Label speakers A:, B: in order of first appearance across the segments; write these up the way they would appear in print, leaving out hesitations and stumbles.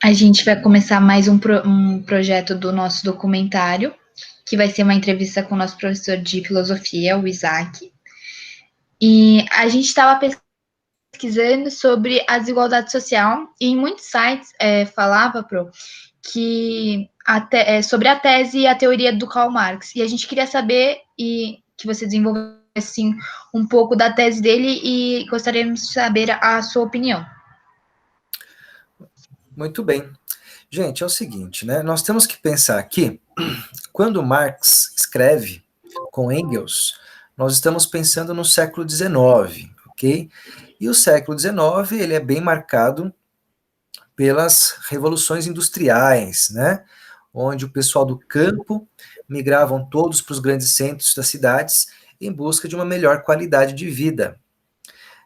A: A gente vai começar mais um projeto do nosso documentário, que vai ser uma entrevista com o nosso professor de filosofia, o Isaac. E a gente estava pesquisando sobre a desigualdade social, e em muitos sites falava, que sobre a tese e a teoria do Karl Marx. E a gente queria saber e que você desenvolvesse assim, um pouco da tese dele e gostaríamos de saber a sua opinião.
B: Muito bem. Gente, é o seguinte, né? Nós temos que pensar aqui, quando Marx escreve com Engels, nós estamos pensando no século XIX, ok? E o século XIX, ele é bem marcado pelas revoluções industriais, né? Onde o pessoal do campo migravam todos para os grandes centros das cidades em busca de uma melhor qualidade de vida.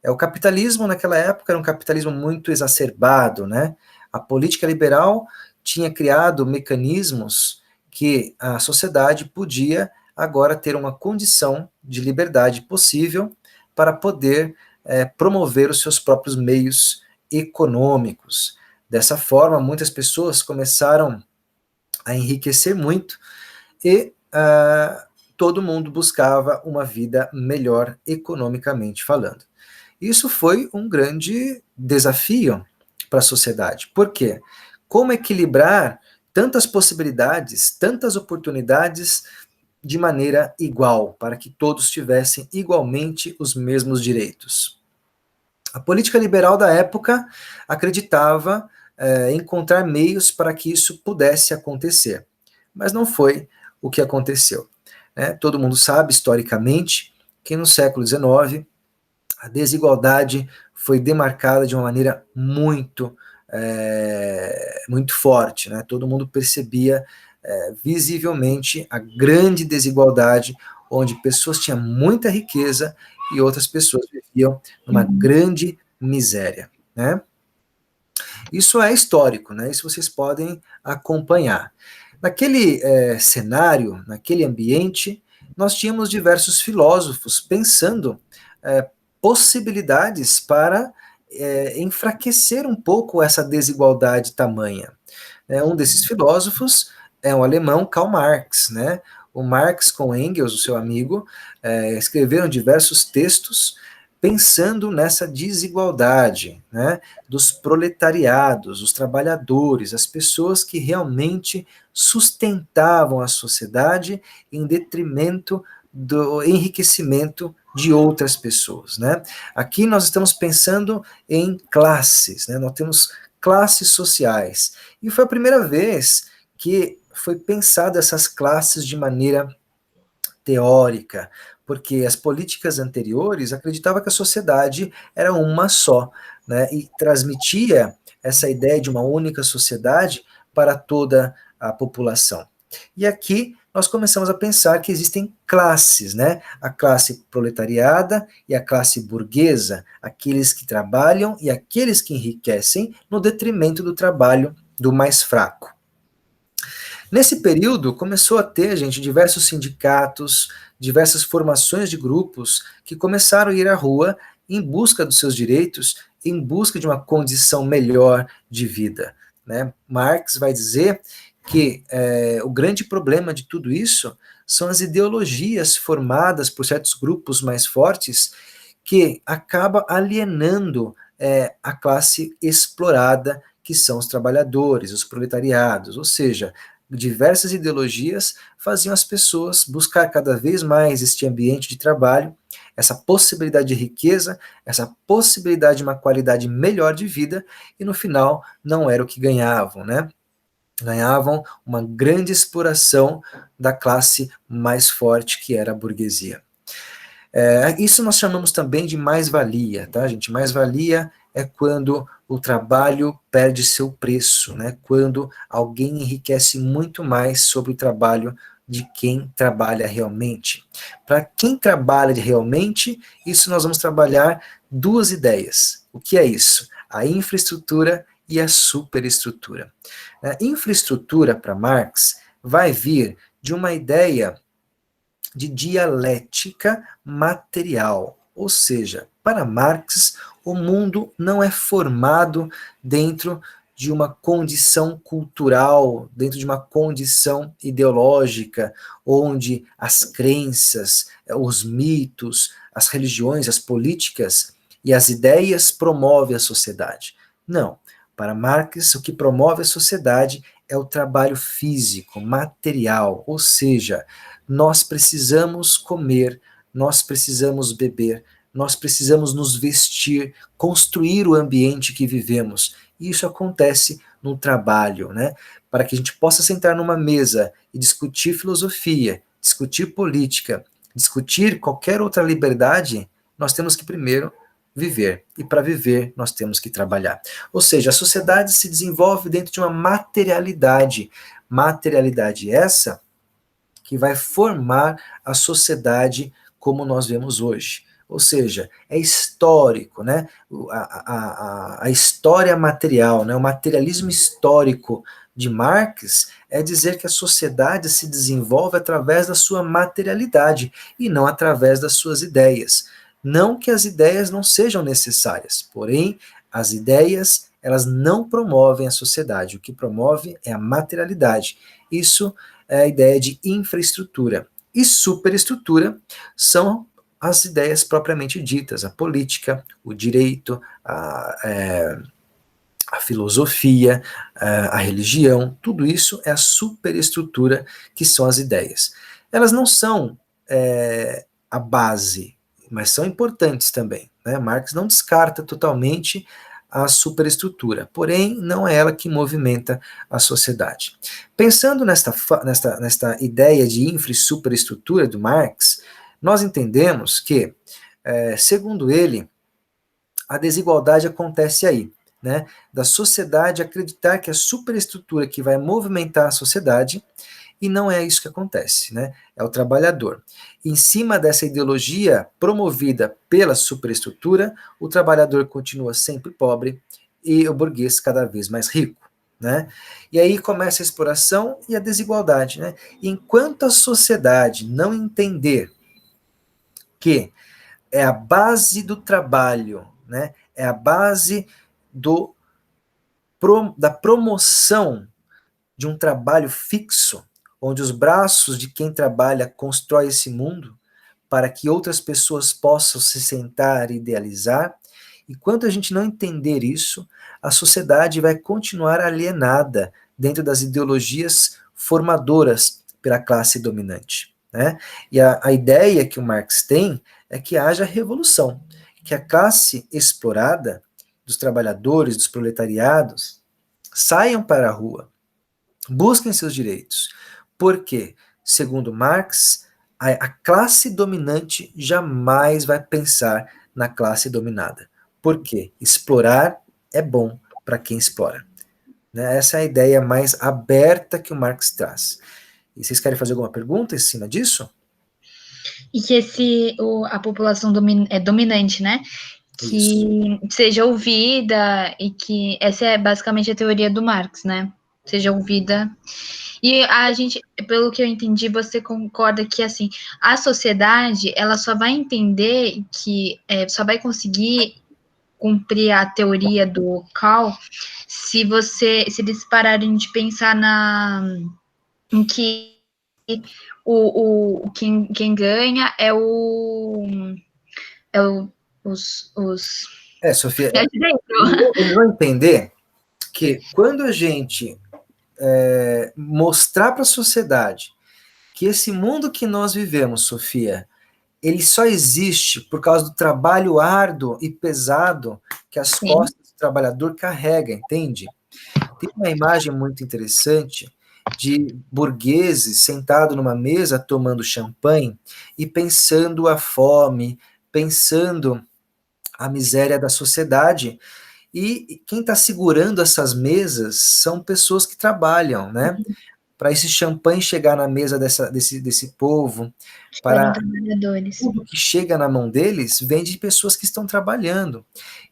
B: O capitalismo naquela época era um capitalismo muito exacerbado, né? A política liberal tinha criado mecanismos que a sociedade podia agora ter uma condição de liberdade possível para poder promover os seus próprios meios econômicos. Dessa forma, muitas pessoas começaram a enriquecer muito e todo mundo buscava uma vida melhor economicamente falando. Isso foi um grande desafio para a sociedade. Por quê? Como equilibrar tantas possibilidades, tantas oportunidades de maneira igual, para que todos tivessem igualmente os mesmos direitos? A política liberal da época acreditava encontrar meios para que isso pudesse acontecer, mas não foi o que aconteceu. Né? Todo mundo sabe, historicamente, que no século XIX a desigualdade foi demarcada de uma maneira muito forte. Né? Todo mundo percebia visivelmente a grande desigualdade, onde pessoas tinham muita riqueza e outras pessoas viviam numa grande miséria. Né? Isso é histórico, né? Isso vocês podem acompanhar. Naquele cenário, naquele ambiente, nós tínhamos diversos filósofos pensando possibilidades para enfraquecer um pouco essa desigualdade tamanha. Um desses filósofos é o alemão Karl Marx, né? O Marx com Engels, o seu amigo, escreveram diversos textos pensando nessa desigualdade, né, dos proletariados, os trabalhadores, as pessoas que realmente sustentavam a sociedade em detrimento do enriquecimento de outras pessoas, né? Aqui nós estamos pensando em classes, né? Nós temos classes sociais. E foi a primeira vez que foi pensado essas classes de maneira teórica, porque as políticas anteriores acreditavam que a sociedade era uma só, né, e transmitia essa ideia de uma única sociedade para toda a população. E aqui nós começamos a pensar que existem classes, né? A classe proletariada e a classe burguesa, aqueles que trabalham e aqueles que enriquecem no detrimento do trabalho do mais fraco. Nesse período, começou a ter, gente, diversos sindicatos, diversas formações de grupos que começaram a ir à rua em busca dos seus direitos, em busca de uma condição melhor de vida. Né? Marx vai dizer que o grande problema de tudo isso são as ideologias formadas por certos grupos mais fortes que acaba alienando a classe explorada, que são os trabalhadores, os proletariados, ou seja, diversas ideologias faziam as pessoas buscar cada vez mais este ambiente de trabalho, essa possibilidade de riqueza, essa possibilidade de uma qualidade melhor de vida, e no final não era o que ganhavam, né? Ganhavam uma grande exploração da classe mais forte, que era a burguesia. Isso nós chamamos também de mais-valia, tá, gente? Mais-valia é quando o trabalho perde seu preço, né? Quando alguém enriquece muito mais sobre o trabalho de quem trabalha realmente. Para quem trabalha realmente, isso nós vamos trabalhar duas ideias. O que é isso? A infraestrutura e a superestrutura. A infraestrutura, para Marx, vai vir de uma ideia de dialética material, ou seja, para Marx, o mundo não é formado dentro de uma condição cultural, dentro de uma condição ideológica, onde as crenças, os mitos, as religiões, as políticas e as ideias promovem a sociedade. Não. Para Marx, o que promove a sociedade é o trabalho físico, material, ou seja, nós precisamos comer, nós precisamos beber, nós precisamos nos vestir, construir o ambiente que vivemos. E isso acontece no trabalho, né? Para que a gente possa sentar numa mesa e discutir filosofia, discutir política, discutir qualquer outra liberdade, nós temos que primeiro viver. E para viver, nós temos que trabalhar. Ou seja, a sociedade se desenvolve dentro de uma materialidade. Materialidade essa que vai formar a sociedade como nós vemos hoje. Ou seja, é histórico, né? A história material, né? O materialismo histórico de Marx é dizer que a sociedade se desenvolve através da sua materialidade e não através das suas ideias. Não que as ideias não sejam necessárias, porém, as ideias, elas não promovem a sociedade. O que promove é a materialidade. Isso é a ideia de infraestrutura. E superestrutura são as ideias propriamente ditas, a política, o direito, a filosofia, a religião, tudo isso é a superestrutura que são as ideias. Elas não são a base, mas são importantes também, né? Marx não descarta totalmente a superestrutura, porém não é ela que movimenta a sociedade. Pensando nesta ideia de infra e superestrutura do Marx, nós entendemos que, segundo ele, a desigualdade acontece aí, né? Da sociedade acreditar que a superestrutura que vai movimentar a sociedade, e não é isso que acontece, né? É o trabalhador. Em cima dessa ideologia promovida pela superestrutura, o trabalhador continua sempre pobre e o burguês cada vez mais rico, né? E aí começa a exploração e a desigualdade, né? Enquanto a sociedade não entender que é a base do trabalho, né? É a base da promoção de um trabalho fixo, onde os braços de quem trabalha constrói esse mundo para que outras pessoas possam se sentar e idealizar. Enquanto a gente não entender isso, a sociedade vai continuar alienada dentro das ideologias formadoras pela classe dominante, né? E a ideia que o Marx tem é que haja revolução, que a classe explorada, dos trabalhadores, dos proletariados, saiam para a rua, busquem seus direitos. Porque, segundo Marx, a classe dominante jamais vai pensar na classe dominada. Por quê? Explorar é bom para quem explora. Né? Essa é a ideia mais aberta que o Marx traz. E vocês querem fazer alguma pergunta em cima disso?
A: E que a população é dominante, né? Que isso seja ouvida e que essa é basicamente a teoria do Marx, né? Seja ouvida. E a gente, pelo que eu entendi, você concorda que assim a sociedade ela só vai entender que só vai conseguir cumprir a teoria do Cal se eles pararem de pensar em que quem ganha é os
B: Sofia, eles vão entender que quando a gente mostrar para a sociedade que esse mundo que nós vivemos, Sofia, ele só existe por causa do trabalho árduo e pesado que as costas do trabalhador carrega, entende? Tem uma imagem muito interessante de burgueses sentados numa mesa tomando champanhe e pensando a fome, pensando a miséria da sociedade. E quem está segurando essas mesas são pessoas que trabalham, né? Para esse champanhe chegar na mesa desse povo, para tudo que chega na mão deles vem de pessoas que estão trabalhando.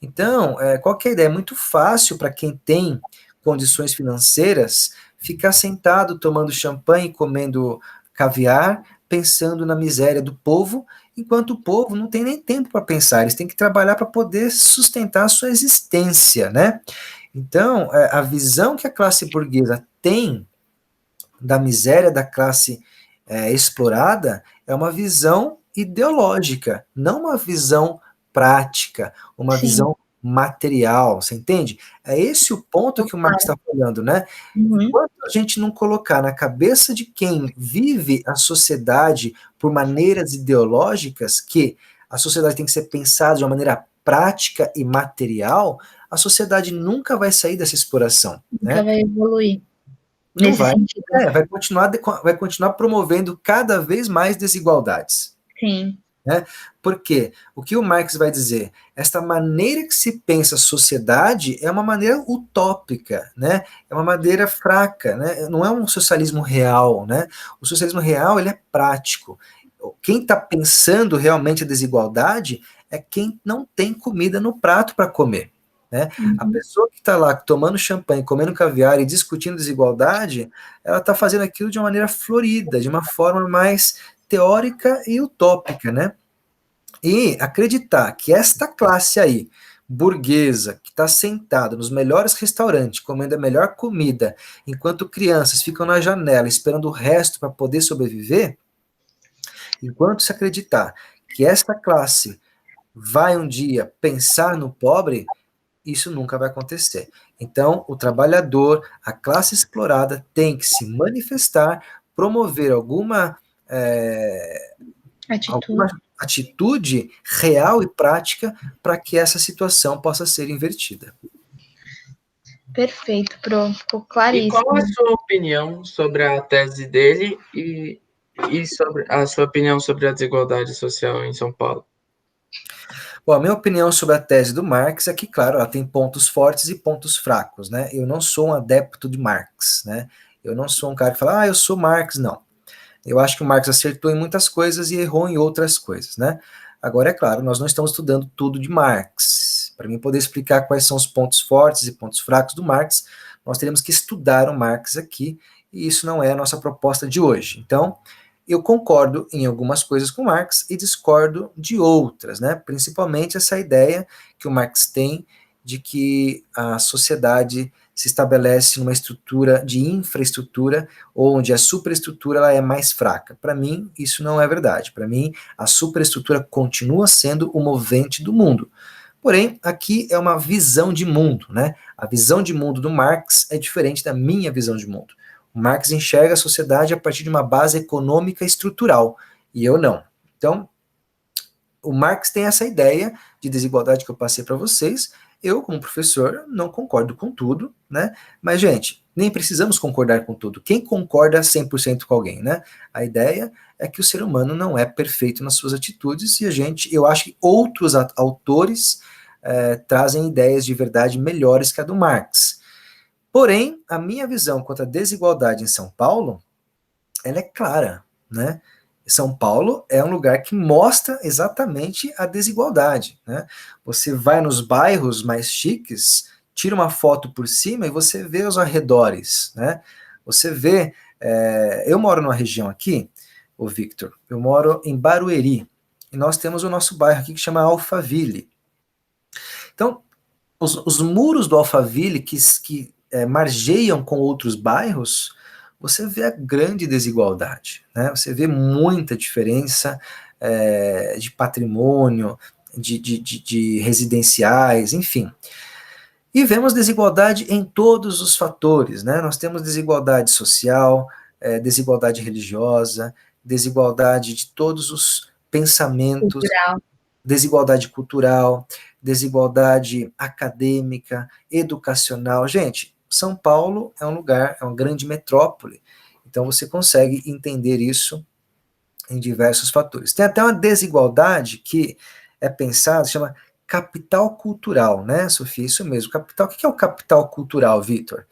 B: Então, qual que é a ideia? É muito fácil para quem tem condições financeiras ficar sentado tomando champanhe, comendo caviar, pensando na miséria do povo, enquanto o povo não tem nem tempo para pensar, eles têm que trabalhar para poder sustentar a sua existência, né? Então, a visão que a classe burguesa tem da miséria da classe explorada é uma visão ideológica, não uma visão prática, uma
A: Sim,
B: visão material, você entende? É esse o ponto que o Marx
A: claro.
B: está falando, né?
A: Uhum.
B: Enquanto a gente não colocar na cabeça de quem vive a sociedade por maneiras ideológicas, que a sociedade tem que ser pensada de uma maneira prática e material, a sociedade nunca vai sair dessa exploração,
A: Nunca
B: né?
A: vai evoluir
B: Não
A: nesse
B: vai.
A: sentido.
B: Vai continuar promovendo cada vez mais desigualdades.
A: Sim,
B: Né? Por quê? O que o Marx vai dizer? Esta maneira que se pensa a sociedade é uma maneira utópica, né? É uma maneira fraca, né? Não é um socialismo real, né? O socialismo real ele é prático. Quem está pensando realmente a desigualdade é quem não tem comida no prato para comer. Né? A
A: uhum.
B: pessoa que está lá tomando champanhe, comendo caviar e discutindo desigualdade, ela está fazendo aquilo de uma maneira florida, de uma forma mais teórica e utópica, né? E acreditar que esta classe aí, burguesa, que está sentada nos melhores restaurantes, comendo a melhor comida, enquanto crianças ficam na janela esperando o resto para poder sobreviver, enquanto se acreditar que esta classe vai um dia pensar no pobre, isso nunca vai acontecer. Então, o trabalhador, a classe explorada, tem que se manifestar, promover alguma
A: Atitude.
B: atitude real e prática para que essa situação possa ser invertida.
A: Perfeito, Pro. Ficou
C: E qual a
A: claríssimo.
C: sua opinião sobre a tese dele e sobre a sua opinião sobre a desigualdade social em São Paulo?
B: Bom, a minha opinião sobre a tese do Marx é que, claro, ela tem pontos fortes e pontos fracos, né? Eu não sou um adepto de Marx, né? Eu não sou um cara que fala, eu sou Marx, não. Eu acho que o Marx acertou em muitas coisas e errou em outras coisas, né? Agora, é claro, nós não estamos estudando tudo de Marx. Para mim poder explicar quais são os pontos fortes e pontos fracos do Marx, nós teremos que estudar o Marx aqui, e isso não é a nossa proposta de hoje. Então, eu concordo em algumas coisas com Marx e discordo de outras, né? Principalmente essa ideia que o Marx tem de que a sociedade se estabelece numa estrutura de infraestrutura onde a superestrutura ela é mais fraca. Para mim, isso não é verdade. Para mim, a superestrutura continua sendo o movente do mundo. Porém, aqui é uma visão de mundo, né? A visão de mundo do Marx é diferente da minha visão de mundo. O Marx enxerga a sociedade a partir de uma base econômica estrutural, e eu não. Então, o Marx tem essa ideia de desigualdade que eu passei para vocês. Eu, como professor, não concordo com tudo, né? Mas, gente, nem precisamos concordar com tudo. Quem concorda 100% com alguém, né? A ideia é que o ser humano não é perfeito nas suas atitudes e eu acho que outros autores trazem ideias de verdade melhores que a do Marx. Porém, a minha visão quanto à desigualdade em São Paulo, ela é clara, né? São Paulo é um lugar que mostra exatamente a desigualdade, né? Você vai nos bairros mais chiques, tira uma foto por cima e você vê os arredores, né? Você vê, eu moro numa região aqui, o Victor, eu moro em Barueri, e nós temos o nosso bairro aqui que chama Alphaville. Então, os muros do Alphaville que margeiam com outros bairros, você vê a grande desigualdade, né? Você vê muita diferença de patrimônio, de residenciais, enfim. E vemos desigualdade em todos os fatores, né? Nós temos desigualdade social, desigualdade religiosa, desigualdade de todos os pensamentos,
A: Cultural.
B: desigualdade cultural, desigualdade acadêmica, educacional. Gente, São Paulo é um lugar, é uma grande metrópole, então você consegue entender isso em diversos fatores. Tem até uma desigualdade que é pensada, chama capital cultural, né, Sofia? Isso mesmo, capital. O que é o capital cultural, Vitor?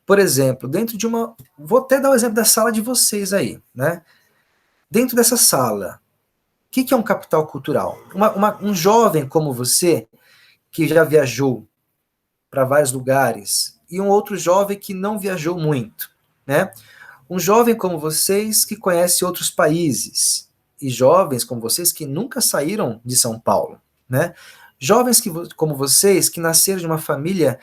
B: Por exemplo, dentro de uma. Vou até dar o exemplo da sala de vocês aí, né? Dentro dessa sala, que é um capital cultural? Um jovem como você, que já viajou para vários lugares, e um outro jovem que não viajou muito, né? Um jovem como vocês que conhece outros países, e jovens como vocês que nunca saíram de São Paulo, né? Jovens como vocês, que nasceram de uma família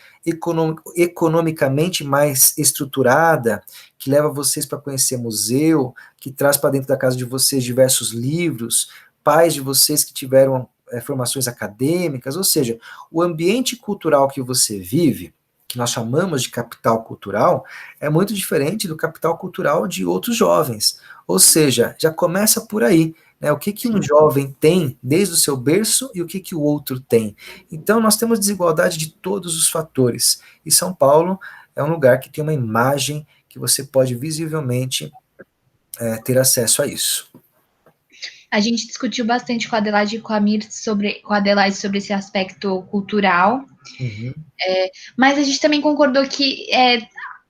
B: economicamente mais estruturada, que leva vocês para conhecer museu, que traz para dentro da casa de vocês diversos livros, pais de vocês que tiveram formações acadêmicas, ou seja, o ambiente cultural que você vive, que nós chamamos de capital cultural, é muito diferente do capital cultural de outros jovens. Ou seja, já começa por aí. Né, o que um jovem tem desde o seu berço e o que o outro tem. Então, nós temos desigualdade de todos os fatores. E São Paulo é um lugar que tem uma imagem que você pode visivelmente ter acesso a isso.
A: A gente discutiu bastante com a Adelaide e com a Mir sobre esse aspecto cultural.
B: Uhum.
A: Mas a gente também concordou que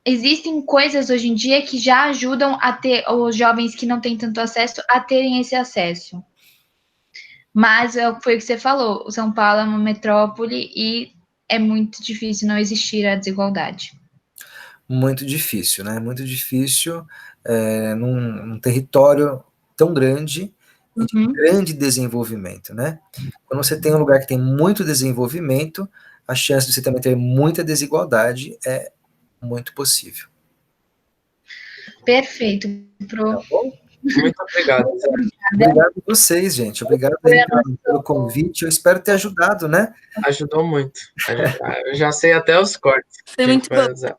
A: existem coisas hoje em dia que já ajudam a ter os jovens que não têm tanto acesso a terem esse acesso. Mas foi o que você falou, o São Paulo é uma metrópole e é muito difícil não existir a desigualdade.
B: Muito difícil, né? Muito difícil num território tão grande e de grande desenvolvimento, né? Quando você tem um lugar que tem muito desenvolvimento, a chance de você também ter muita desigualdade é muito possível.
A: Perfeito, Pro.
B: Tá bom?
C: Muito obrigado.
B: Obrigado a vocês, gente. Obrigado pelo convite. Eu espero ter ajudado, né?
C: Ajudou muito. Eu já sei até os cortes.
D: Foi muito bom.
C: Usar.